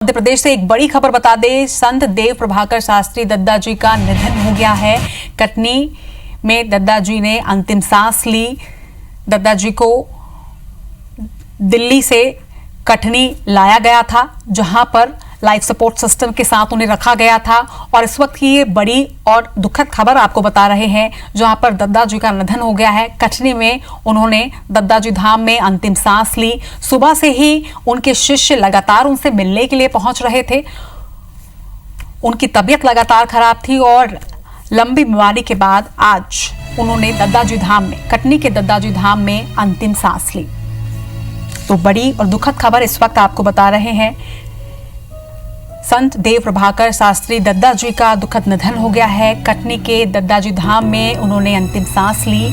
मध्य प्रदेश से एक बड़ी खबर बता दें, संत देव प्रभाकर शास्त्री दद्दा जी का निधन हो गया है। कटनी में दद्दा जी ने अंतिम सांस ली। दद्दा जी को दिल्ली से कटनी लाया गया था, जहां पर लाइफ सपोर्ट सिस्टम के साथ उन्हें रखा गया था। और इस वक्त की ये बड़ी और दुखद खबर आपको बता रहे हैं, जहां पर दद्दा जी का निधन हो गया है। कटनी में उन्होंने दद्दा जी धाम में अंतिम सांस ली। सुबह से ही उनके शिष्य लगातार उनसे मिलने के लिए पहुंच रहे थे। उनकी तबीयत लगातार खराब थी और लंबी बीमारी के बाद आज उन्होंने दद्दा जी धाम में, कटनी के दद्दा जी धाम में अंतिम सांस ली। तो बड़ी और दुखद खबर इस वक्त आपको बता रहे हैं, संत देव प्रभाकर शास्त्री दद्दा जी का दुखद निधन हो गया है। कटनी के दद्दा जी धाम में उन्होंने अंतिम सांस ली।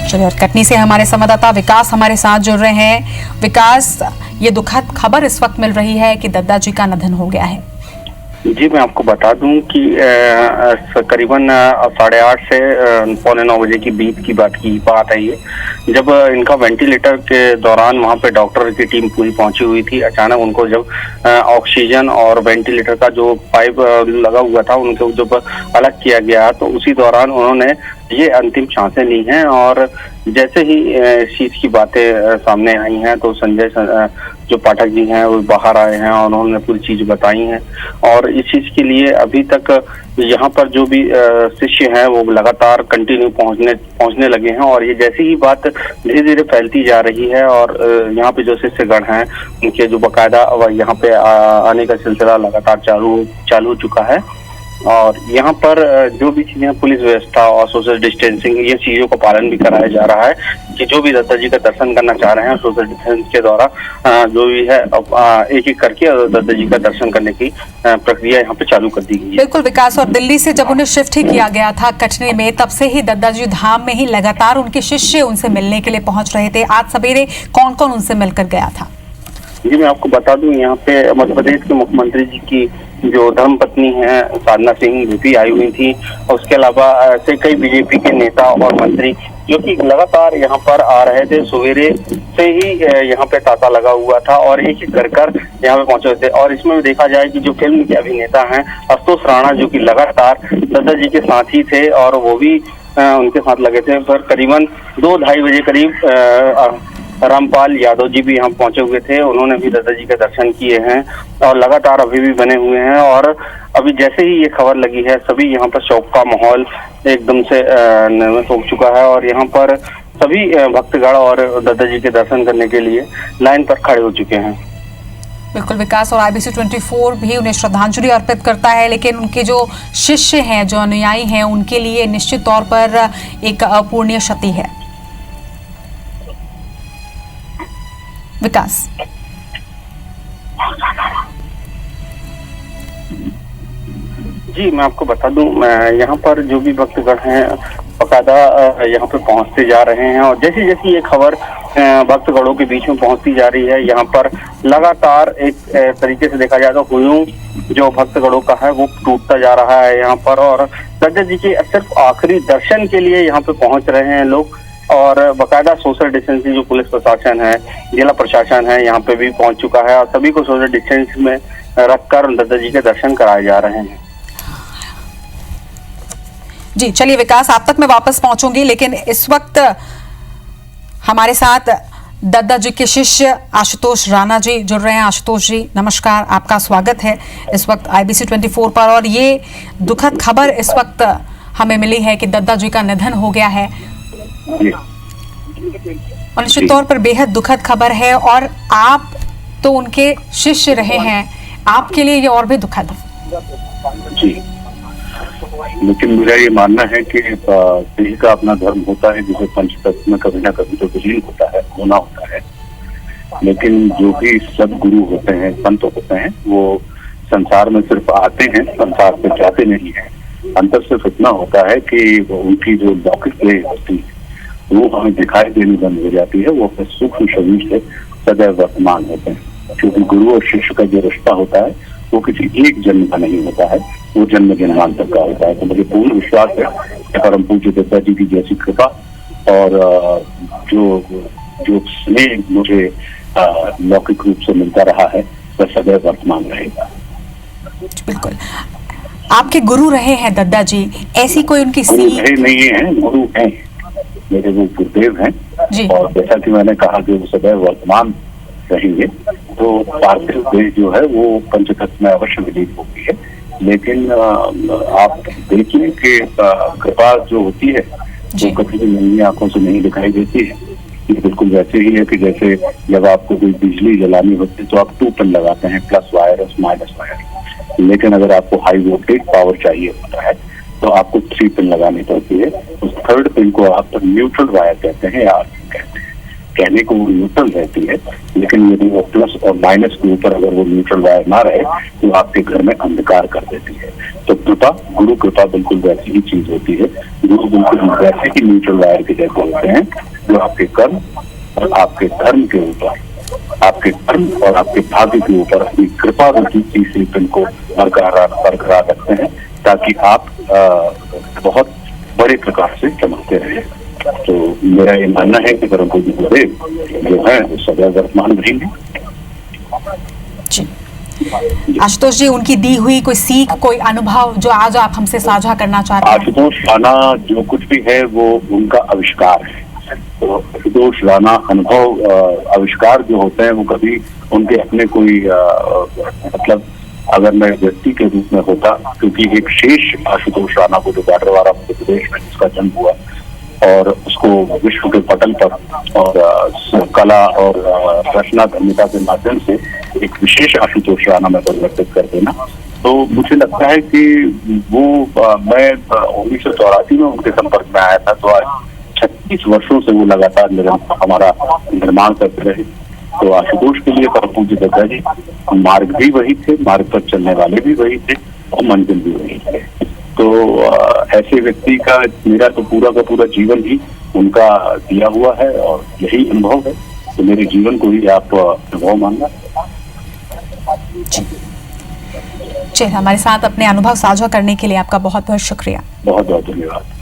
चलिए, और कटनी से हमारे संवाददाता विकास हमारे साथ जुड़ रहे हैं। विकास, ये दुखद खबर इस वक्त मिल रही है कि दद्दा जी का निधन हो गया है। जी, मैं आपको बता दूं कि करीबन 8:30 से 8:45 बजे की बीच की बात है ये, जब इनका वेंटिलेटर के दौरान वहां पे डॉक्टर की टीम पूरी पहुंची हुई थी। अचानक उनको जब ऑक्सीजन और वेंटिलेटर का जो पाइप लगा हुआ था उनको जब अलग किया गया, तो उसी दौरान उन्होंने ये अंतिम सांसें ली हैं। और जैसे ही इस चीज की बातें सामने आई हैं, तो संजय जो पाठक जी हैं वो बाहर आए हैं और उन्होंने पूरी चीज बताई हैं। और इस चीज के लिए अभी तक यहाँ पर जो भी शिष्य हैं वो लगातार कंटिन्यू पहुंचने लगे हैं। और ये जैसी ही बात धीरे धीरे फैलती जा रही है और यहाँ पे जो शिष्यगण हैं उनके जो बाकायदा यहाँ पे आने का सिलसिला लगातार चालू हो चुका है। और यहाँ पर जो भी चीजें, पुलिस व्यवस्था और सोशल डिस्टेंसिंग, ये चीजों का पालन भी कराया जा रहा है कि जो भी दद्दा जी का दर्शन करना चाह रहे हैं सोशल डिस्टेंस के द्वारा जो भी है एक एक करके दद्दा जी का दर्शन करने की प्रक्रिया यहाँ पे चालू कर दी गई है। बिल्कुल विकास, और दिल्ली से जब उन्हें शिफ्ट ही किया गया था कटनी में, तब से ही दद्दा जी धाम में ही लगातार उनके शिष्य उनसे मिलने के लिए पहुंच रहे थे। आज सवेरे कौन कौन उनसे मिलकर गया था? जी, मैं आपको बता दूं, यहाँ पे मध्य प्रदेश के मुख्यमंत्री जी की जो धर्मपत्नी है साधना सिंह भी आई हुई थी। और उसके अलावा ऐसे कई बीजेपी के नेता और मंत्री जो कि लगातार यहाँ पर आ रहे थे। सवेरे से ही यहाँ पे तांता लगा हुआ था और एक एक कर यहाँ पे पहुंचे थे। और इसमें भी देखा जाए कि जो फिल्म के अभिनेता हैं आशुतोष राणा, जो कि लगातार दद्दा जी के साथ ही थे और वो भी उनके साथ लगे थे। पर करीबन 2-2:30 बजे करीब रामपाल यादव जी भी यहाँ पहुंचे हुए थे। उन्होंने भी दद्दा जी के दर्शन किए हैं और लगातार अभी भी बने हुए हैं। और अभी जैसे ही ये खबर लगी है, सभी यहाँ पर शोक का माहौल एकदम से निर्मित हो चुका है। और यहाँ पर सभी भक्तगण और दद्दा जी के दर्शन करने के लिए लाइन पर खड़े हो चुके हैं। बिल्कुल विकास, और IBC 24 भी उन्हें श्रद्धांजलि अर्पित करता है, लेकिन उनके जो शिष्य हैं, जो अनुयायी हैं, उनके लिए निश्चित तौर पर एक अपूर्णीय क्षति है। विकास, जी मैं आपको बता दूं, यहाँ पर जो भी भक्तगण हैं बकायदा यहाँ पे पहुँचते जा रहे हैं। और जैसी जैसी ये खबर भक्तगणों के बीच में पहुँचती जा रही है, यहाँ पर लगातार एक तरीके से देखा जाए तो हुजूम जो भक्तगणों का है वो टूटता जा रहा है यहाँ पर। और दद्दा जी के सिर्फ आखिरी दर्शन के लिए यहाँ पे पहुँच रहे हैं लोग। और बाकायदा सोशल डिस्टेंसिंग जो पुलिस प्रशासन है, जिला प्रशासन है, यहाँ पे भी पहुंच चुका है और सभी को सोशल डिस्टेंस में रखकर दद्दा जी के दर्शन कराए जा रहे हैं। जी चलिए विकास, आप तक मैं वापस पहुंचूंगी, लेकिन इस वक्त हमारे साथ दद्दा जी के शिष्य आशुतोष राणा जी जुड़ रहे हैं। आशुतोष जी नमस्कार, आपका स्वागत है इस वक्त IBC 24 पर। और ये दुखद खबर इस वक्त हमें मिली है कि दद्दा जी का निधन हो गया है और निश्चित तौर पर बेहद दुखद खबर है। और आप तो उनके शिष्य रहे हैं, आपके लिए ये और भी दुखद है। जी, लेकिन मेरा ये मानना है कि किसी का अपना धर्म होता है, जिसे पंचतत्व में कभी ना कभी तो विलीन होना होता है। लेकिन जो भी सदगुरु होते हैं, संत होते हैं, वो संसार में सिर्फ आते हैं, संसार से जाते नहीं है। अंतर सिर्फ इतना होता है कि उनकी जो लौकिक क्रिया होती है वो हमें दिखाई देनी बंद हो जाती है, वो अपने सूक्ष्म शरीर से सदैव वर्तमान होते हैं। क्योंकि गुरु और शिष्य का जो रिश्ता होता है वो किसी एक जन्म का नहीं होता है, वो जन्म जन्मांतर का होता है। तो मुझे पूर्ण विश्वास है कि परम पूज्य दत्ता जी की जैसी कृपा और जो स्नेह मुझे लौकिक रूप से मिलता रहा है वह सदैव वर्तमान रहेगा। बिल्कुल। आपके गुरु रहे हैं दद्दा जी, ऐसी कोई उनकी गुरु सीख? रहे नहीं है, गुरु हैं, मेरे वो गुरुदेव हैं जी। और जैसा कि मैंने कहा कि वो सदैव वर्तमान रहेंगे। तो पार्थिव देह जो है वो पंचतत्व में अवश्य विलीन होती है, लेकिन आप देखिए कि कृपा जो होती है वो कभी भी नंगी आंखों से नहीं दिखाई देती है। ये बिल्कुल वैसे ही है कि जैसे जब आपको कोई बिजली जलानी होती है तो आप 2 पिन लगाते हैं, प्लस वायर और माइनस वायर। लेकिन अगर आपको हाई वोल्टेज पावर चाहिए होता है तो आपको 3 पिन लगानी पड़ती है। उस 3rd पिन को आप न्यूट्रल वायर कहते हैं या कहते हैं। कहने को वो न्यूट्रल रहती है, लेकिन यदि वो प्लस और माइनस के ऊपर अगर वो न्यूट्रल वायर ना रहे तो आपके घर में अंधकार कर देती है। तो कृपा, गुरु कृपा बिल्कुल वैसी ही चीज होती है। गुरु बिल्कुल वैसे ही न्यूट्रल वायर के जैसे होते हैं जो आपके कर्म और आपके धर्म के ऊपर, आपके कर्म और आपके भाग्य के ऊपर अपनी कृपा रूपी तीसरी पिन को बरकरार रखते हैं, ताकि आप बहुत बड़े प्रकार से चमकते रहे। तो मेरा ये मानना है कि परम पूज्य गुरुदेव जो है वो सदैव वर्तमान रहेंगे। जी। आशुतोष जी, उनकी दी हुई कोई सीख, कोई अनुभव जो आज आप हमसे साझा करना चाहते हैं? आशुतोष राणा जो कुछ भी है वो उनका आविष्कार है। तो आशुतोष राणा अनुभव आविष्कार जो होते हैं वो कभी उनके अपने कोई मतलब अगर मैं व्यक्ति के रूप में होता, क्योंकि एक शेष आशुतोष राणा को जो गाडरवारा मध्य प्रदेश में जिसका जन्म हुआ और उसको विश्व के पटल पर और कला और रचना धर्मिता के माध्यम से एक विशेष आशुतोष राणा में परिवर्तित कर देना, तो मुझे लगता है कि वो मैं 1984 में उनके संपर्क में आया था। तो आज 36 वर्षों से वो लगातार हमारा निर्माण करते रहे। तो आशुतोष के लिए परम पूज्य दत्ता जी मार्ग भी वही थे, मार्ग पर चलने वाले भी वही थे और मंजिल भी वही थे। तो ऐसे व्यक्ति का मेरा तो पूरा का पूरा जीवन ही उनका दिया हुआ है और यही अनुभव है। तो मेरे जीवन को ही आप अनुभव मानना। चलिए, हमारे साथ अपने अनुभव साझा करने के लिए आपका बहुत बहुत शुक्रिया। बहुत बहुत धन्यवाद।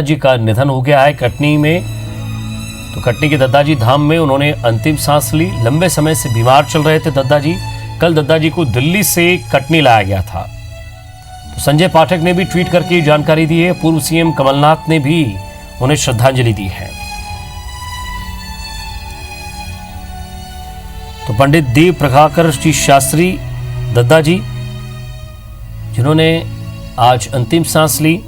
जी का निधन हो गया है कटनी में। तो कटनी के दद्दा जी धाम में उन्होंने अंतिम सांस ली। लंबे समय से बीमार चल रहे थे दद्दा जी। कल दद्दा जी को दिल्ली से कटनी लाया गया था। तो संजय पाठक ने भी ट्वीट करके जानकारी दी है। पूर्व सीएम कमलनाथ ने भी उन्हें श्रद्धांजलि दी है। तो पंडित देव प्रभाकर जी शास्त्री दद्दा जी, जिन्होंने आज अंतिम सांस ली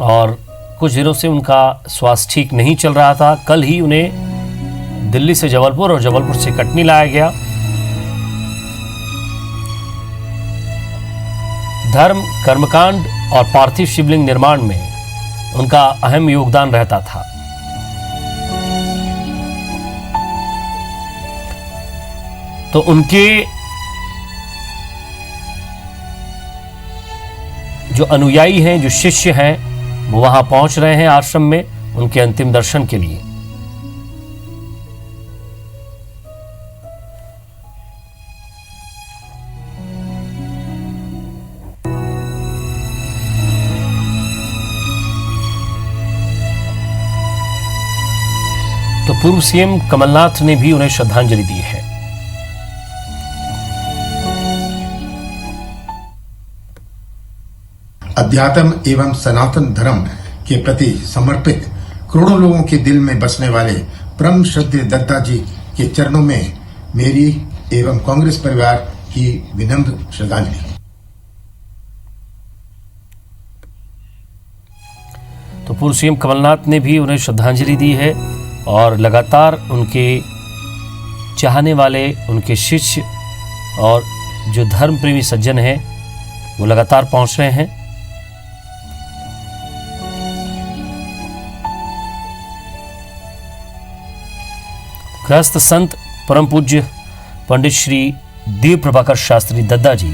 और कुछ दिनों से उनका स्वास्थ्य ठीक नहीं चल रहा था। कल ही उन्हें दिल्ली से जबलपुर और जबलपुर से कटनी लाया गया। धर्म, कर्मकांड और पार्थिव शिवलिंग निर्माण में उनका अहम योगदान रहता था। तो उनके जो अनुयायी हैं, जो शिष्य हैं, वो वहां पहुंच रहे हैं आश्रम में उनके अंतिम दर्शन के लिए। तो पूर्व सीएम कमलनाथ ने भी उन्हें श्रद्धांजलि दी है। अध्यात्म एवं सनातन धर्म के प्रति समर्पित करोड़ों लोगों के दिल में बसने वाले परम श्रद्धेय दत्ता जी के चरणों में मेरी एवं कांग्रेस परिवार की विनम्र श्रद्धांजलि। तो पूर्व सीएम कमलनाथ ने भी उन्हें श्रद्धांजलि दी है और लगातार उनके चाहने वाले, उनके शिष्य और जो धर्म प्रेमी सज्जन हैं वो लगातार पहुंच रहे हैं। ग्रस्त संत परम पूज्य पंडित श्री देव प्रभाकर शास्त्री दद्दा जी,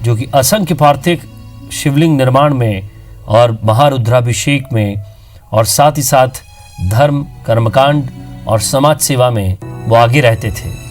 जो कि असंख्य पार्थिव शिवलिंग निर्माण में और महारुद्राभिषेक में और साथ ही साथ धर्म, कर्मकांड और समाज सेवा में वो आगे रहते थे।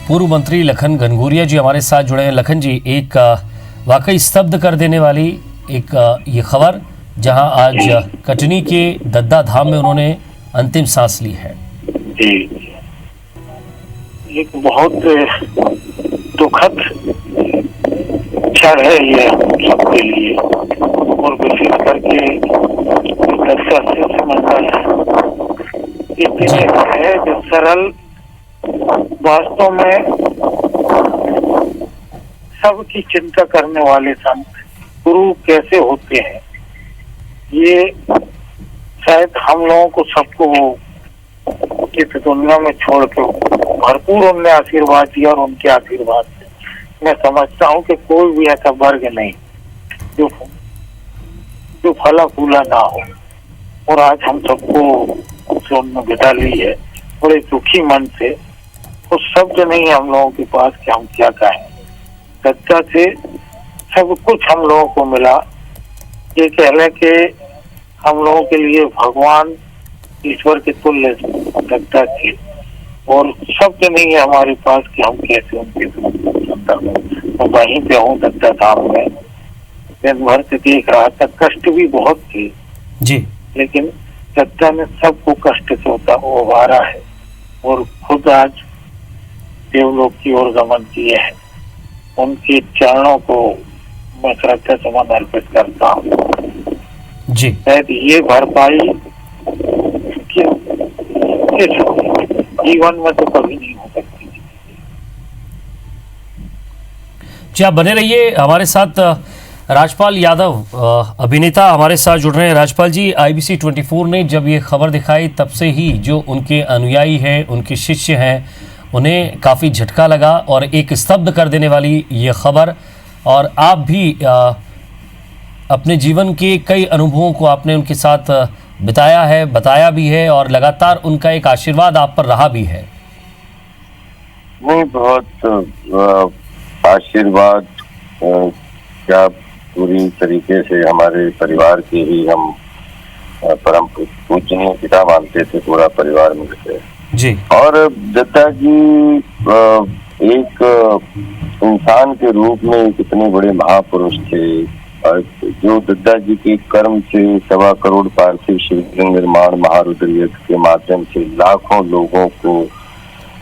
पूर्व मंत्री लखन घनघोरिया जी हमारे साथ जुड़े हैं। लखन जी, एक वाकई स्तब्ध कर देने वाली एक ये खबर, जहां आज कटनी के दद्दा धाम में उन्होंने अंतिम सांस ली है। जी, एक बहुत दुखद क्षण है ये सबके लिए, और विशेष करके दद्दा शिष्य मंडल है जो सरल, वास्तव में सबकी चिंता करने वाले संत गुरु कैसे होते हैं, ये शायद हम लोगों को सबको इस दुनिया में छोड़ के भरपूर उनने आशीर्वाद दिया, और उनके आशीर्वाद से मैं समझता हूँ कि कोई भी ऐसा वर्ग नहीं जो फला फूला ना हो। और आज हम सबको उन्होंने बिता ली है बड़े दुखी मन से, कुछ शब्द नहीं है हम लोगों के पास कि हम क्या कहें। दद्दा से सब कुछ हम लोगों को मिला, ये कह लें कि हम लोगों के लिए भगवान ईश्वर के तुल्य दद्दा थे, और शब्द नहीं है हमारे पास कि हम कैसे उनके संदर्भ में। तो वहीं पे हूँ दद्दा धाम में, दिन भर से देख रहा था, कष्ट भी बहुत थे जी, लेकिन दद्दा ने सबको कष्ट से उबारा है, और खुद आज देवलोक की ओर गमन किए हैं। उनके चरणों को मैं श्रद्धा सुमन अर्पित करता हूँ जी। शायद ये भरपाई जीवन में तो कभी नहीं हो सकती। जी, आप बने रहिए हमारे साथ। राजपाल यादव अभिनेता हमारे साथ जुड़ रहे हैं। राजपाल जी, IBC 24 ने जब ये खबर दिखाई तब से ही जो उनके अनुयायी हैं, उनके शिष्य हैं, उन्हें काफ़ी झटका लगा और एक स्तब्ध कर देने वाली ये खबर। और आप भी अपने जीवन के कई अनुभवों को आपने उनके साथ बिताया है, बताया भी है, और लगातार उनका एक आशीर्वाद आप पर रहा भी है। नहीं, बहुत आशीर्वाद क्या, पूरी तरीके से हमारे परिवार के ही हम परम पूजनीय पिता मानते थे, पूरा परिवार मिलकर जी। और दद्दा जी एक इंसान के रूप में कितने बड़े महापुरुष थे, और जो दद्दा जी के कर्म से 1.25 करोड़ पार्थिव शिवलिंग निर्माण महारुद्र यज्ञ के माध्यम से लाखों लोगों को,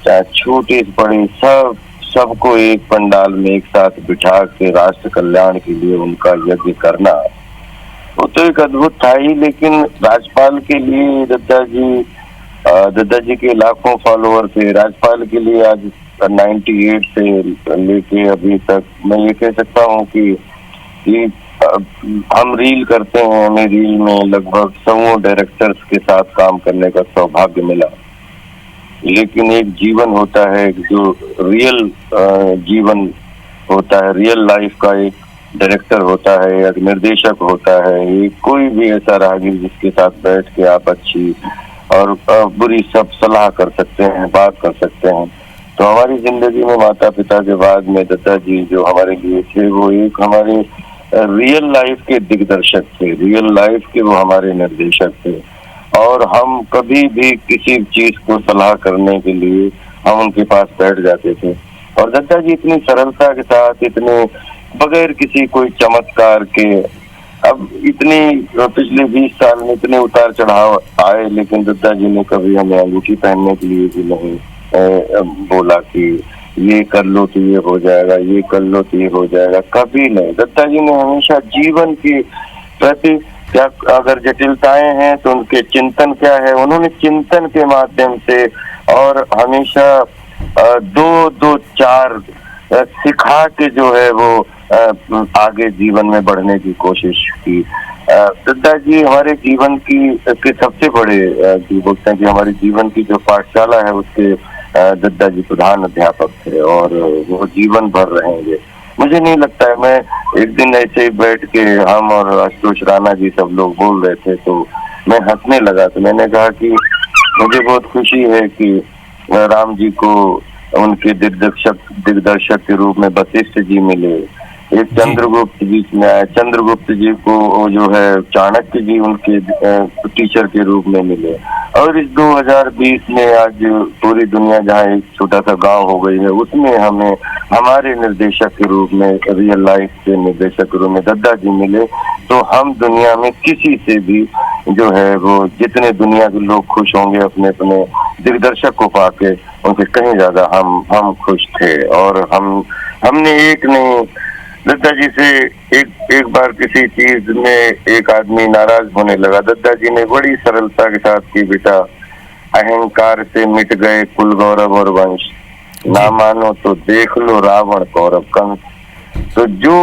चाहे छोटे बड़े सबको एक पंडाल में एक साथ बिठा के राष्ट्र कल्याण के लिए उनका यज्ञ करना, वो तो एक अद्भुत था ही। लेकिन राजपाल के लिए दद्दा जी के लाखों फॉलोअर थे। राजपाल के लिए आज 98 से लेके अभी तक मैं ये कह सकता हूँ कि हम रील करते हैं, हमें रील में लगभग 100 डायरेक्टर्स के साथ काम करने का सौभाग्य मिला। लेकिन एक जीवन होता है जो रियल जीवन होता है, रियल लाइफ का एक डायरेक्टर होता है, एक निर्देशक होता है, एक कोई भी ऐसा राहगीर जिसके साथ बैठ के आप अच्छी और बुरी सब सलाह कर सकते हैं, बात कर सकते हैं। तो हमारी जिंदगी में माता पिता के बाद में दद्दा जी जो हमारे लिए थे, वो एक हमारे रियल लाइफ के दिग्दर्शक थे, रियल लाइफ के वो हमारे निर्देशक थे। और हम कभी भी किसी चीज को सलाह करने के लिए हम उनके पास बैठ जाते थे। और दद्दा जी इतनी सरलता के साथ, इतने बगैर किसी कोई चमत्कार के, अब इतनी पिछले 20 साल में इतने उतार चढ़ाव आए, लेकिन दद्दा जी ने कभी हमें अंगूठी पहनने के लिए भी नहीं बोला कि ये कर लो तो ये हो जाएगा, ये कर लो तो ये हो जाएगा, कभी नहीं। दद्दा जी ने हमेशा जीवन के प्रति क्या, अगर जटिलताएं हैं तो उनके चिंतन क्या है, उन्होंने चिंतन के माध्यम से और हमेशा 2-2-4 सिखा के जो है वो आगे जीवन में बढ़ने की कोशिश की। दद्दा जी हमारे जीवन के सबसे बड़े जो बोलते हैं कि हमारे जीवन की जो पाठशाला है उसके दद्दा जी प्रधान अध्यापक थे और वो जीवन भर रहेंगे। मुझे नहीं लगता है, मैं एक दिन ऐसे ही बैठ के हम और आशुतोष राणा जी सब लोग बोल रहे थे तो मैं हंसने लगा। तो मैंने कहा कि मुझे बहुत खुशी है कि राम जी को उनके दिग्दर्शक के रूप में वशिष्ठ जी मिले, एक चंद्रगुप्त बीच में आए, चंद्रगुप्त जी को जो है चाणक्य जी उनके टीचर के रूप में मिले। और इस 2020 में आज पूरी दुनिया जहाँ एक छोटा सा गांव हो गई है उसमें हमें हमारे निर्देशक के रूप में, रियल लाइफ के निर्देशक के रूप में दद्दा जी मिले। तो हम दुनिया में किसी से भी जो है वो जितने दुनिया के लोग खुश होंगे अपने अपने दिग्दर्शक को पाके, उनसे कहीं ज्यादा हम खुश थे। और हमने एक नहीं, दद्दा जी से एक बार किसी चीज में एक आदमी नाराज होने लगा, दद्दा जी ने बड़ी सरलता के साथ की, बेटा अहंकार से मिट गए कुल गौरव और वंश, ना मानो तो देख लो रावण कौरव कंस। तो जो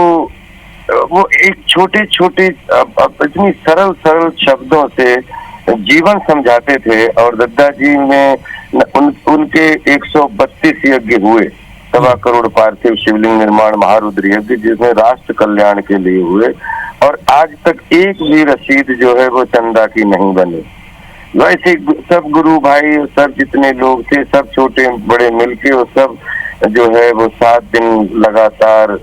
वो एक छोटे छोटे इतनी सरल शब्दों से जीवन समझाते थे। और दद्दा जी में उनके 132 यज्ञ हुए, 1.25 करोड़ पार्थिव शिवलिंग निर्माण महारुद्र यज्ञ जिसमें राष्ट्र कल्याण के लिए हुए, और आज तक एक भी रसीद जो है वो चंदा की नहीं बनी। वैसे सब गुरु भाई सब जितने लोग थे सब छोटे बड़े मिलके वो सब जो है वो 7 दिन लगातार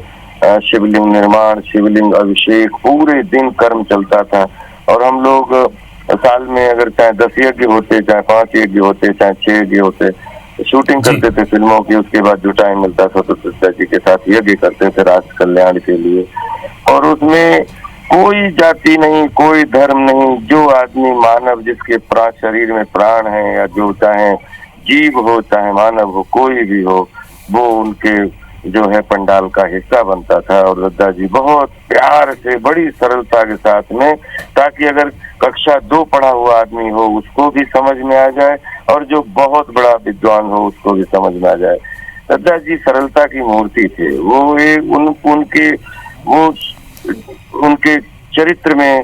शिवलिंग निर्माण, शिवलिंग अभिषेक, पूरे दिन कर्म चलता था। और हम लोग साल में अगर चाहे 10 यज्ञ होते, चाहे 5 यज्ञ होते, चाहे 6 यज्ञ होते, शूटिंग करते थे फिल्मों की, उसके बाद जो टाइम मिलता था तो दद्दा जी के साथ यज्ञ करते थे राष्ट्र कल्याण के लिए। और उसमें कोई जाति नहीं, कोई धर्म नहीं, जो आदमी मानव जिसके शरीर में प्राण है, या जो चाहे जीव हो चाहे मानव हो, कोई भी हो, वो उनके जो है पंडाल का हिस्सा बनता था। और दद्दा जी बहुत प्यार से बड़ी सरलता के साथ में, ताकि अगर कक्षा 2 पढ़ा हुआ आदमी हो उसको भी समझ में आ जाए और जो बहुत बड़ा विद्वान हो उसको भी समझ में आ जाए। दद्दा जी सरलता की मूर्ति थे। वो उनके चरित्र में,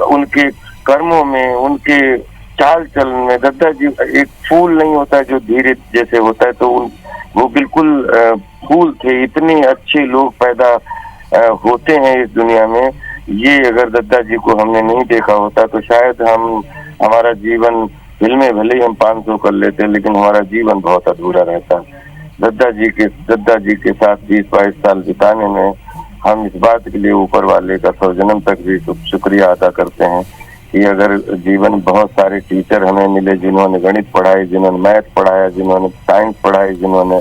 उनके कर्मों में, उनके चाल चलन में, दद्दा जी एक फूल नहीं होता जो धीरे जैसे होता है, तो वो बिल्कुल फूल थे। इतने अच्छे लोग पैदा होते हैं इस दुनिया में। ये अगर दद्दा जी को हमने नहीं देखा होता तो शायद हमारा जीवन, फिल्में भले ही हम 500 कर लेते लेकिन हमारा जीवन बहुत अधूरा रहता। दद्दा जी के साथ 20-22 साल बिताने में हम इस बात के लिए ऊपर वाले का 100 जन्म तक भी शुक्रिया अदा करते हैं कि अगर जीवन बहुत सारे टीचर हमें मिले जिन्होंने गणित पढ़ाई, जिन्होंने मैथ पढ़ाया, जिन्होंने साइंस पढ़ाई, जिन्होंने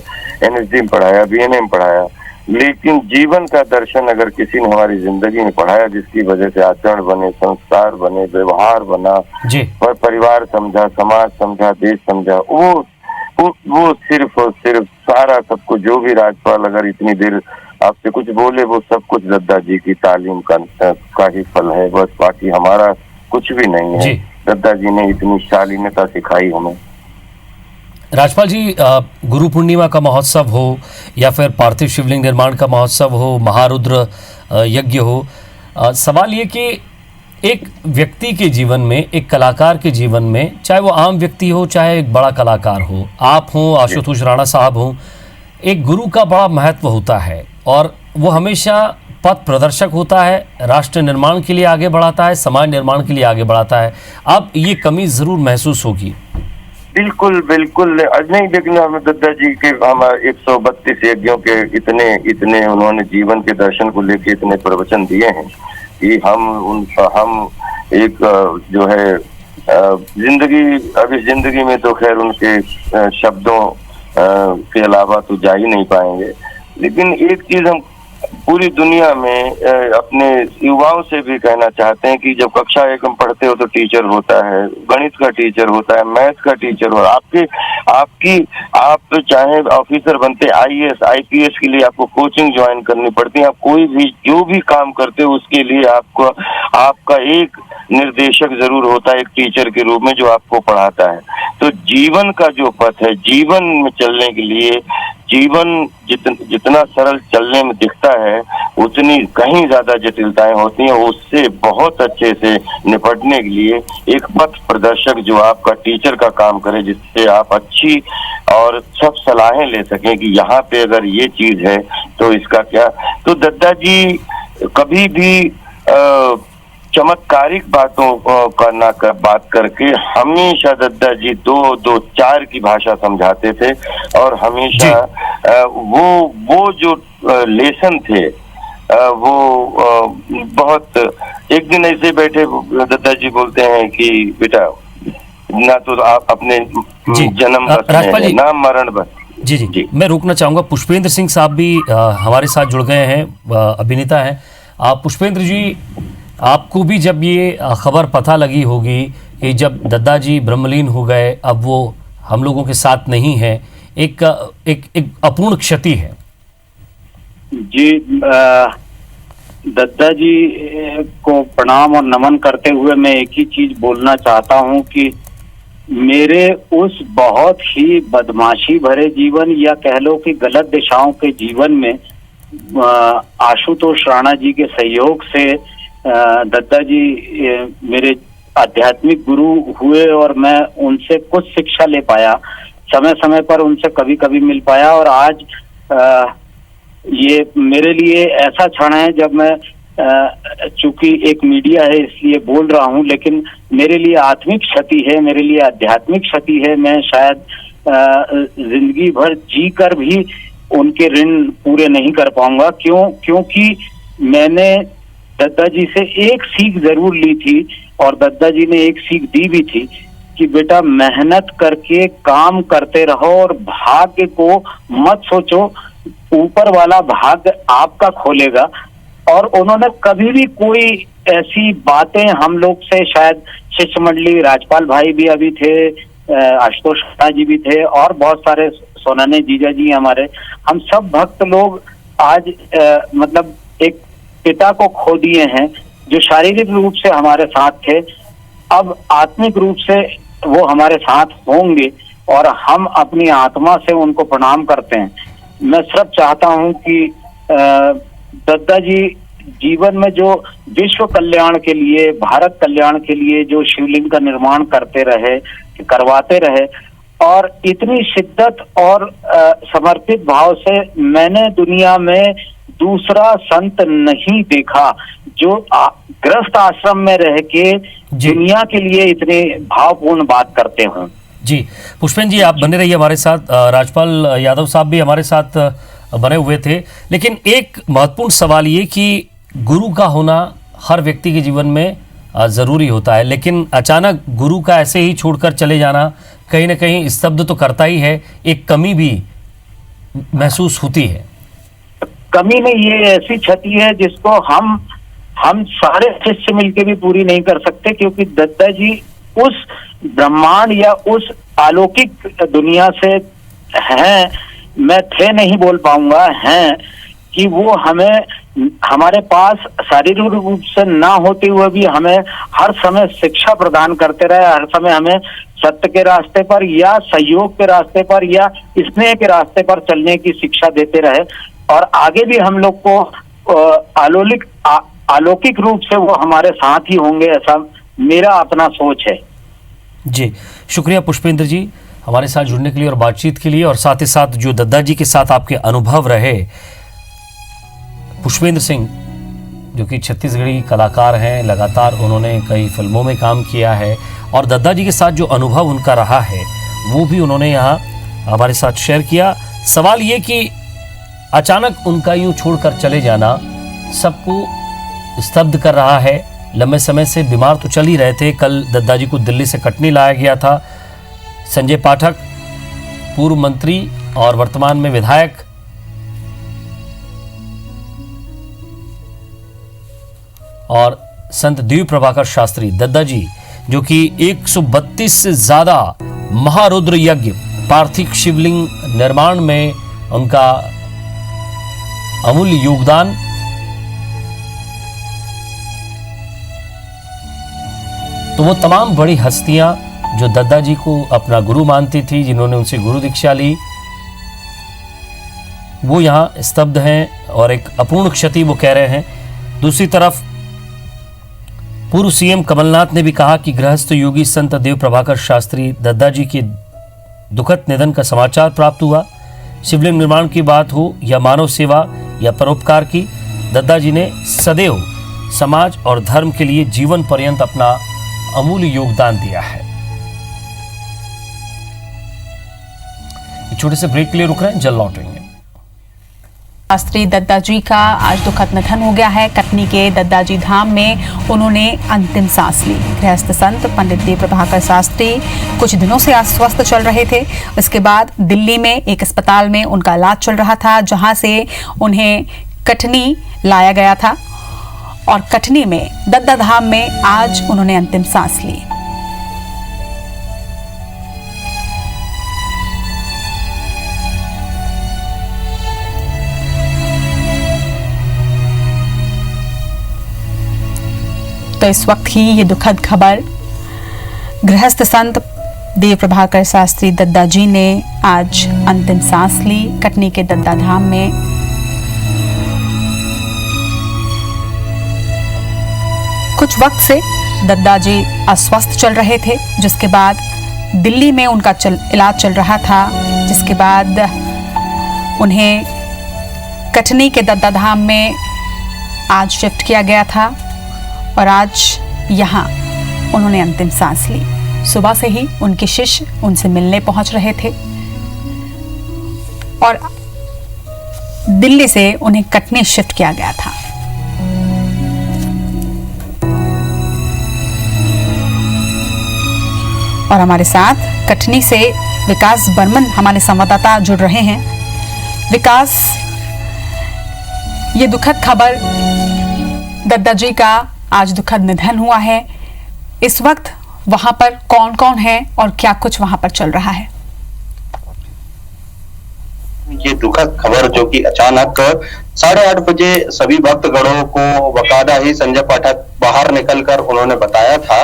एनएसडी पढ़ाया, बीएनएम पढ़ाया, लेकिन जीवन का दर्शन अगर किसी ने हमारी जिंदगी में पढ़ाया जिसकी वजह से आचरण बने, संस्कार बने, व्यवहार बना, और परिवार समझा, समाज समझा, देश समझा, वो सिर्फ और सिर्फ सारा सब कुछ, जो भी राज्यपाल अगर इतनी देर आपसे कुछ बोले वो सब कुछ दद्दा जी की तालीम का ही फल है, बस बाकी हमारा कुछ भी नहीं है। दद्दा जी ने इतनी शालीनता सिखाई हमें। राजपाल जी, गुरु पूर्णिमा का महोत्सव हो या फिर पार्थिव शिवलिंग निर्माण का महोत्सव हो, महारुद्र यज्ञ हो, सवाल ये कि एक व्यक्ति के जीवन में, एक कलाकार के जीवन में, चाहे वो आम व्यक्ति हो चाहे एक बड़ा कलाकार हो, आप हो, आशुतोष राणा साहब हो, एक गुरु का बड़ा महत्व होता है और वो हमेशा पथ प्रदर्शक होता है, राष्ट्र निर्माण के लिए आगे बढ़ाता है, समाज निर्माण के लिए आगे बढ़ाता है। अब ये कमी जरूर महसूस होगी। बिल्कुल नहीं, लेकिन हमें दद्दा जी के हमारे 132 यज्ञों के इतने उन्होंने जीवन के दर्शन को लेके इतने प्रवचन दिए हैं कि हम एक जो है जिंदगी में तो खैर उनके शब्दों के अलावा तो जा ही नहीं पाएंगे। लेकिन एक चीज हम पूरी दुनिया में अपने युवाओं से भी कहना चाहते हैं कि जब कक्षा 1 में पढ़ते हो तो टीचर होता है, गणित का टीचर होता है, मैथ का टीचर हो, आप चाहे ऑफिसर बनते, आईएएस आईपीएस के लिए आपको कोचिंग ज्वाइन करनी पड़ती है। आप कोई भी जो भी काम करते हो उसके लिए आपका एक निर्देशक जरूर होता है, एक टीचर के रूप में जो आपको पढ़ाता है। तो जीवन का जो पथ है, जीवन में चलने के लिए जीवन जितना सरल चलने में दिखता है, उतनी कहीं ज्यादा जटिलताएं होती हैं। उससे बहुत अच्छे से निपटने के लिए एक पथ प्रदर्शक जो आपका टीचर का काम करे, जिससे आप अच्छी और सब सलाहें ले सकें कि यहाँ पे अगर ये चीज है तो इसका क्या। तो दद्दा जी कभी भी चमत्कारिक बातों का ना कर बात करके हमेशा दद्दा जी 2-2-4 की भाषा समझाते थे, और हमेशा वो जो लेसन थे वो बहुत। एक दिन ऐसे बैठे दद्दा जी बोलते हैं कि बेटा ना तो आप अपने जन्म राजपाल जी, ना मरण बस। जी मैं रोकना चाहूंगा। पुष्पेंद्र सिंह साहब भी हमारे साथ जुड़ गए हैं, अभिनेता हैं। पुष्पेंद्र जी, आपको भी जब ये खबर पता लगी होगी कि जब दद्दा जी ब्रह्मलीन हो गए, अब वो हम लोगों के साथ नहीं है, एक अपूर्ण क्षति है। जी, दद्दा जी को प्रणाम और नमन करते हुए मैं एक ही चीज बोलना चाहता हूं कि मेरे उस बहुत ही बदमाशी भरे जीवन, या कह लो कि गलत दिशाओं के जीवन में, आशुतोष राणा जी के सहयोग से दद्दा जी मेरे आध्यात्मिक गुरु हुए, और मैं उनसे कुछ शिक्षा ले पाया, समय समय पर उनसे कभी कभी मिल पाया। और आज ये मेरे लिए ऐसा क्षण है जब मैं, चूंकि एक मीडिया है इसलिए बोल रहा हूँ, लेकिन मेरे लिए आत्मिक क्षति है, मेरे लिए आध्यात्मिक क्षति है। मैं शायद जिंदगी भर जी कर भी उनके ऋण पूरे नहीं कर पाऊंगा। क्योंकि मैंने दद्दा जी से एक सीख जरूर ली थी, और दद्दा जी ने एक सीख दी भी थी कि बेटा मेहनत करके काम करते रहो और भाग्य को मत सोचो, ऊपर वाला भाग्य आपका खोलेगा। और उन्होंने कभी भी कोई ऐसी बातें हम लोग से, शायद शिष्य मंडली, राजपाल भाई भी अभी थे, आशुतोष राणा जी भी थे, और बहुत सारे सोनाने जीजा जी हमारे, हम सब भक्त लोग आज मतलब एक पिता को खो दिए हैं जो शारीरिक रूप से हमारे साथ थे। अब आत्मिक रूप से वो हमारे साथ होंगे, और हम अपनी आत्मा से उनको प्रणाम करते हैं। मैं सिर्फ चाहता हूं कि दद्दा जी जीवन में जो विश्व कल्याण के लिए, भारत कल्याण के लिए जो शिवलिंग का निर्माण करवाते रहे, और इतनी शिद्दत और समर्पित भाव से मैंने दुनिया में दूसरा संत नहीं देखा जो ग्रस्त आश्रम में रह के दुनिया के लिए इतने भावपूर्ण बात करते हों। जी पुष्पेंद्र जी, आप बने रहिए हमारे साथ। राजपाल यादव साहब भी हमारे साथ बने हुए थे, लेकिन एक महत्वपूर्ण सवाल ये कि गुरु का होना हर व्यक्ति के जीवन में ज़रूरी होता है, लेकिन अचानक गुरु का ऐसे ही छोड़कर चले जाना कहीं ना कहीं स्तब्ध तो करता ही है, एक कमी भी महसूस होती है। कमी नहीं, ये ऐसी क्षति है जिसको हम सारे शिष्य मिलकर भी पूरी नहीं कर सकते, क्योंकि दद्दा जी उस ब्रह्मांड या उस अलौकिक दुनिया से हैं, मैं थे नहीं बोल पाऊंगा, हैं कि वो हमें, हमारे पास शारीरिक रूप से ना होते हुए भी हमें हर समय शिक्षा प्रदान करते रहे, हर समय हमें सत्य के रास्ते पर या सहयोग के रास्ते पर या स्नेह के रास्ते पर चलने की शिक्षा देते रहे, और आगे भी हम लोग को अलौकिक रूप से वो हमारे साथ ही होंगे, ऐसा मेरा अपना सोच है। जी शुक्रिया पुष्पेंद्र जी हमारे साथ जुड़ने के लिए और बातचीत के लिए, और साथ ही साथ जो दद्दा जी के साथ आपके अनुभव रहे। पुष्पेंद्र सिंह जो कि छत्तीसगढ़ी कलाकार हैं, लगातार उन्होंने कई फिल्मों में काम किया है, और दद्दा जी के साथ जो अनुभव उनका रहा है वो भी उन्होंने यहाँ हमारे साथ शेयर किया। सवाल ये कि अचानक उनका यूं छोड़कर चले जाना सबको स्तब्ध कर रहा है। लंबे समय से बीमार तो चल ही रहे थे। कल दद्दा जी को दिल्ली से कटनी लाया गया था। संजय पाठक पूर्व मंत्री और वर्तमान में विधायक, और संत दिव्य प्रभाकर शास्त्री दद्दा जी जो कि 132 से ज्यादा महारुद्र यज्ञ पार्थिव शिवलिंग निर्माण में उनका अमूल्य योगदान। तो वो तमाम बड़ी हस्तियां जो दद्दा जी को अपना गुरु मानती थी, जिन्होंने उनसे गुरु दीक्षा ली, वो यहाँ स्तब्ध हैं और एक अपूर्ण क्षति वो कह रहे हैं। दूसरी तरफ पूर्व सीएम कमलनाथ ने भी कहा कि गृहस्थ योगी संत देव प्रभाकर शास्त्री दद्दा जी के दुखद निधन का समाचार प्राप्त हुआ। शिवलिंग निर्माण की बात हो या मानव सेवा या परोपकार की, दद्दा जी ने सदैव समाज और धर्म के लिए जीवन पर्यंत अपना अमूल्य योगदान दिया है। एक छोटे से ब्रेक के लिए रुक रहे हैं, जल्द लौटेंगे। शास्त्री दद्दा जी का आज दुखद निधन हो गया है। कटनी के दद्दा जी धाम में उन्होंने अंतिम सांस ली। गृहस्थ संत पंडित देव प्रभाकर शास्त्री कुछ दिनों से अस्वस्थ चल रहे थे। इसके बाद दिल्ली में एक अस्पताल में उनका इलाज चल रहा था, जहां से उन्हें कटनी लाया गया था और कटनी में दद्दा धाम में आज उन्होंने अंतिम सांस ली। तो इस वक्त ही ये दुखद खबर गृहस्थ संत देव प्रभाकर शास्त्री दद्दा जी ने आज अंतिम सांस ली कटनी के दद्दा धाम में। कुछ वक्त से दद्दा जी अस्वस्थ चल रहे थे, जिसके बाद दिल्ली में उनका इलाज चल रहा था, जिसके बाद उन्हें कटनी के दद्दा धाम में आज शिफ्ट किया गया था और आज यहाँ उन्होंने अंतिम सांस ली। सुबह से ही उनके शिष्य उनसे मिलने पहुंच रहे थे और दिल्ली से उन्हें कटनी शिफ्ट किया गया था। और हमारे साथ कटनी से विकास बर्मन हमारे संवाददाता जुड़ रहे हैं। विकास, ये दुखद खबर दद्दा जी का आज दुखद निधन हुआ है। इस वक्त वहां पर कौन कौन है और क्या कुछ वहां पर चल रहा है? ये दुखद खबर जो कि अचानक 8:30 बजे सभी भक्तगणों को बकायदा ही संजय पाठक बाहर निकलकर उन्होंने बताया था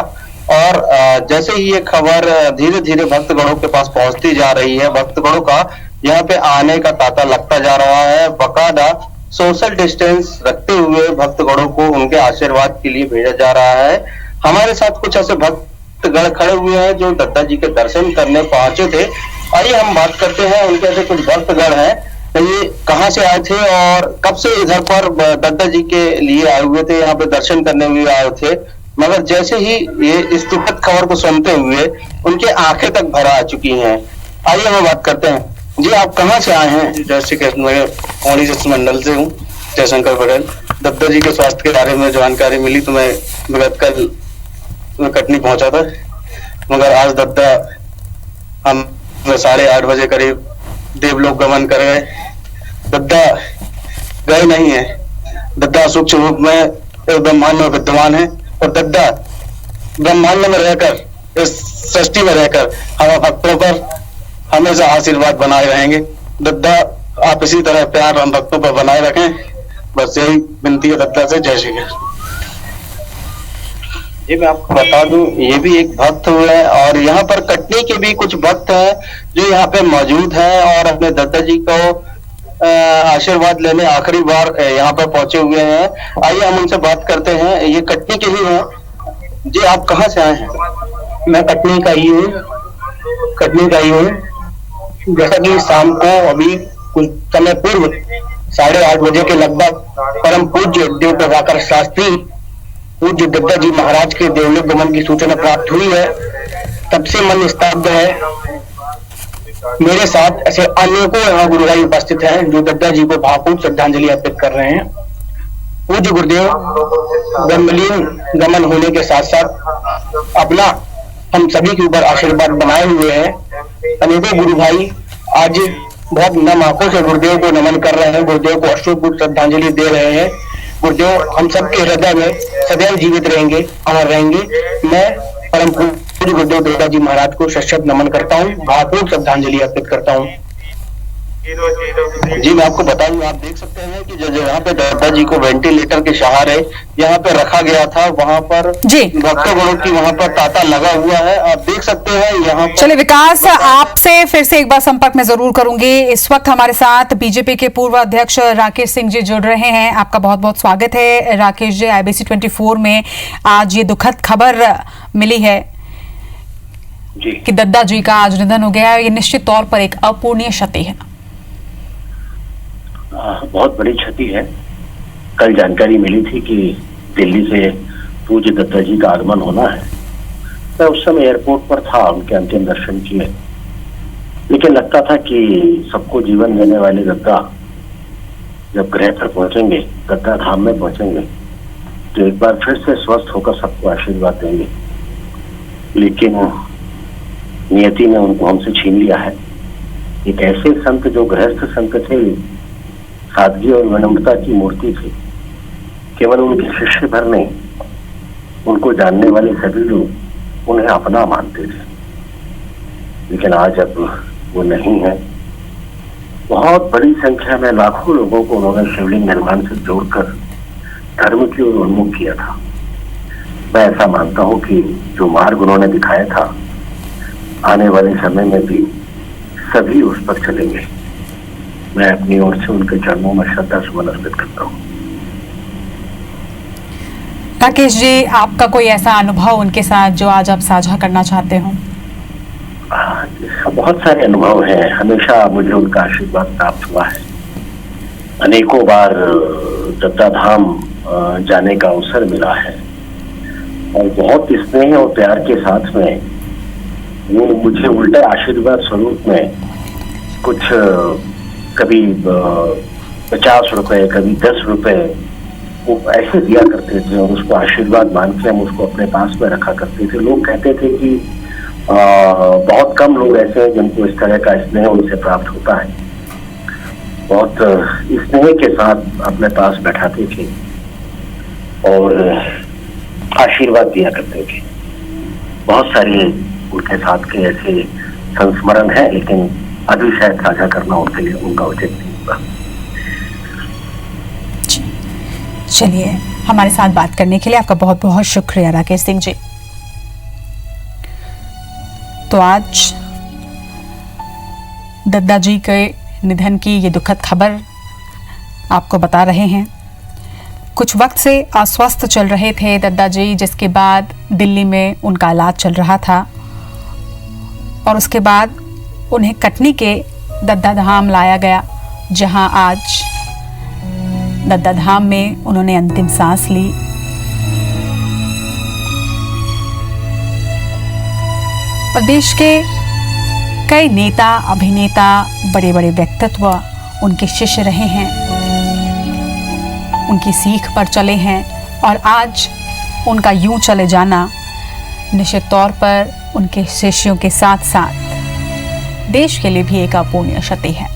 और जैसे ही ये खबर धीरे धीरे भक्तगणों के पास पहुंचती जा रही है, भक्तगणों का यहाँ पे आने का तांता लगता जा रहा है। बकायदा सोशल डिस्टेंस रखते हुए भक्तगणों को उनके आशीर्वाद के लिए भेजा जा रहा है। हमारे साथ कुछ ऐसे भक्तगण खड़े हुए हैं जो दद्दा जी के दर्शन करने पहुंचे थे। आइए हम बात करते हैं, उनके ऐसे कुछ भक्तगण हैं, तो ये कहाँ से आए थे और कब से इधर पर दद्दा जी के लिए आए हुए थे, यहाँ पे दर्शन करने हुए आए थे। मगर जैसे ही ये इस दुखद खबर को सुनते हुए उनके आंखें तक भर आ चुकी हैं। आइए हम बात करते हैं। जी, आप कहाँ से आए हैं? जय श्री कृष्ण, मैं पौड़ी शिष्ट मंडल से हूँ, जयशंकर पटेल। दद्दा जी के स्वास्थ्य के बारे में जानकारी मिली तो मैं विगत कल कटनी पहुंचा था, मगर आज दद्दा हम 8:30 बजे करीब देवलोक गमन कर गए। दद्दा गए नहीं है, दद्दा सूक्ष्म रूप में ब्रह्मांड में विद्यमान है और दद्दा ब्रह्मांड में रहकर, इस सृष्टि में रहकर हम भक्तों पर हमेशा आशीर्वाद बनाए रहेंगे। दद्दा, आप इसी तरह प्यार हम भक्तों पर बनाए रखें, बस यही विनती है दद्दा से। जय श्री कृष्ण। ये मैं आपको बता दूं, ये भी एक भक्त हुए और यहाँ पर कटनी के भी कुछ भक्त हैं जो यहाँ पे मौजूद हैं और अपने दद्दा जी को आशीर्वाद लेने आखिरी बार यहाँ पर पहुंचे हुए हैं। आइए हम उनसे बात करते हैं। ये कटनी के ही हैं। जी, आप कहाँ से आए हैं? मैं कटनी का ही हूँ, कटनी का ही हूँ। जैसा कि शाम को अभी कुछ समय पूर्व 8:30 बजे के लगभग परम पूज्य देव प्रभाकर शास्त्री पूज्य दद्दा जी महाराज के देवलोक गमन की सूचना प्राप्त हुई है। तब से मन स्तब्ध है। मेरे साथ ऐसे अनेकों यहाँ गुरु भाई उपस्थित हैं जो दद्दा जी को भावपूर्ण श्रद्धांजलि अर्पित कर रहे हैं। पूज्य गुरुदेव ब्रह्मलीन गमन होने के साथ साथ अपना हम सभी के ऊपर आशीर्वाद बनाए हुए हैं। अनेकों गुरु भाई आज बहुत नम आंखों से गुरुदेव को नमन कर रहे हैं, गुरुदेव को अश्रुपूर्ण श्रद्धांजलि दे रहे हैं। गुरुदेव हम सबके हृदय में सदैव जीवित रहेंगे, अमर रहेंगे। मैं परम पूज्य गुरुदेव दद्दा जी महाराज को शत नमन करता हूँ, भावपूर्ण श्रद्धांजलि अर्पित करता हूँ। जी मैं आपको बता दूं, आप देख सकते हैं कि जो यहाँ पे दत्ता जी को वेंटिलेटर के सहारे यहाँ पे रखा गया था, वहाँ पर जी भक्तगणों की वहाँ पर तांता लगा हुआ है, आप देख सकते हैं यहाँ पर। चलिए विकास, आपसे फिर से एक बार संपर्क में जरूर करूंगी। इस वक्त हमारे साथ बीजेपी के पूर्व अध्यक्ष राकेश सिंह जी जुड़ रहे हैं। आपका बहुत बहुत स्वागत है राकेश जी। IBC 24 में आज ये दुखद खबर मिली है कि दद्दा जी का आज निधन हो गया है। ये निश्चित तौर पर एक अपूर्णीय क्षति है। बहुत बड़ी क्षति है। कल जानकारी मिली थी कि दिल्ली से पूज्य दत्ता जी का आगमन होना है। मैं उस समय एयरपोर्ट पर था, उनके अंतिम दर्शन किए, लेकिन लगता था कि सबको जीवन देने वाले दत्ता जब ग्रह पर पहुंचेंगे, दत्ता धाम में पहुंचेंगे, तो एक बार फिर से स्वस्थ होकर सबको आशीर्वाद देंगे। लेकिन नियति ने उनको हमसे छीन लिया है। एक ऐसे संत जो गृहस्थ संत थे, सादगी और विनम्रता की मूर्ति थी, केवल उनके शिष्य भर नहीं, उनको जानने वाले सभी लोग उन्हें अपना मानते थे। लेकिन आज अब वो नहीं है। बहुत बड़ी संख्या में लाखों लोगों को उन्होंने शिवलिंग निर्माण से जोड़कर धर्म की ओर उन्मुख किया था। मैं ऐसा मानता हूं कि जो मार्ग उन्होंने दिखाया था, आने वाले समय में भी सभी उस पर चलेंगे। मैं अपनी ओर से उनके चरणों में श्रद्धा सुमन अर्पित करता हूँ। राकेश जी, आपका कोई ऐसा अनुभव उनके साथ जो आज आप साझा करना चाहते हो? बहुत सारे अनुभव हैं। हमेशा मुझे उनका आशीर्वाद प्राप्त हुआ है। अनेकों बार दत्ता धाम जाने का अवसर मिला है और बहुत स्नेह और प्यार के साथ में वो मुझे उल्टे आशीर्वाद स्वरूप में कुछ कभी 50 रुपए, कभी 10 रुपए वो ऐसे दिया करते थे और उसको आशीर्वाद मान के हम उसको अपने पास में रखा करते थे। लोग कहते थे कि बहुत कम लोग ऐसे हैं जिनको इस तरह का स्नेह उनसे प्राप्त होता है। बहुत स्नेह के साथ अपने पास बैठाते थे और आशीर्वाद दिया करते थे। बहुत सारे उनके साथ के ऐसे संस्मरण है, लेकिन अभी शायद साझा करना उनके लिए उनका उचित नहीं होगा। चलिए, हमारे साथ बात करने के लिए आपका बहुत बहुत शुक्रिया राकेश सिंह जी। तो आज दद्दा जी के निधन की ये दुखद खबर आपको बता रहे हैं। कुछ वक्त से अस्वस्थ चल रहे थे दद्दा जी, जिसके बाद दिल्ली में उनका इलाज चल रहा था और उसके बाद उन्हें कटनी के दद्दा धाम लाया गया, जहां आज दद्दा धाम में उन्होंने अंतिम सांस ली। और देश के कई नेता, अभिनेता, बड़े बड़े व्यक्तित्व उनके शिष्य रहे हैं, उनकी सीख पर चले हैं और आज उनका यूं चले जाना निश्चित तौर पर उनके शिष्यों के साथ साथ देश के लिए भी एक अपूर्णीय क्षति है।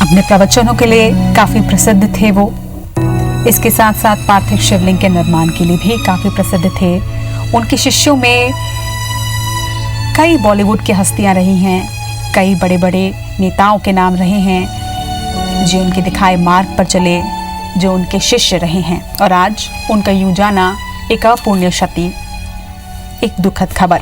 अपने प्रवचनों के लिए काफी प्रसिद्ध थे वो। इसके साथ साथ पार्थिव शिवलिंग के निर्माण के लिए भी काफी प्रसिद्ध थे। उनके शिष्यों में कई बॉलीवुड की हस्तियां रही हैं, कई बड़े बड़े नेताओं के नाम रहे हैं जो उनके दिखाए मार्ग पर चले, जो उनके शिष्य रहे हैं। और आज उनका यूं जाना एक अपूर्णीय क्षति, एक दुखद खबर।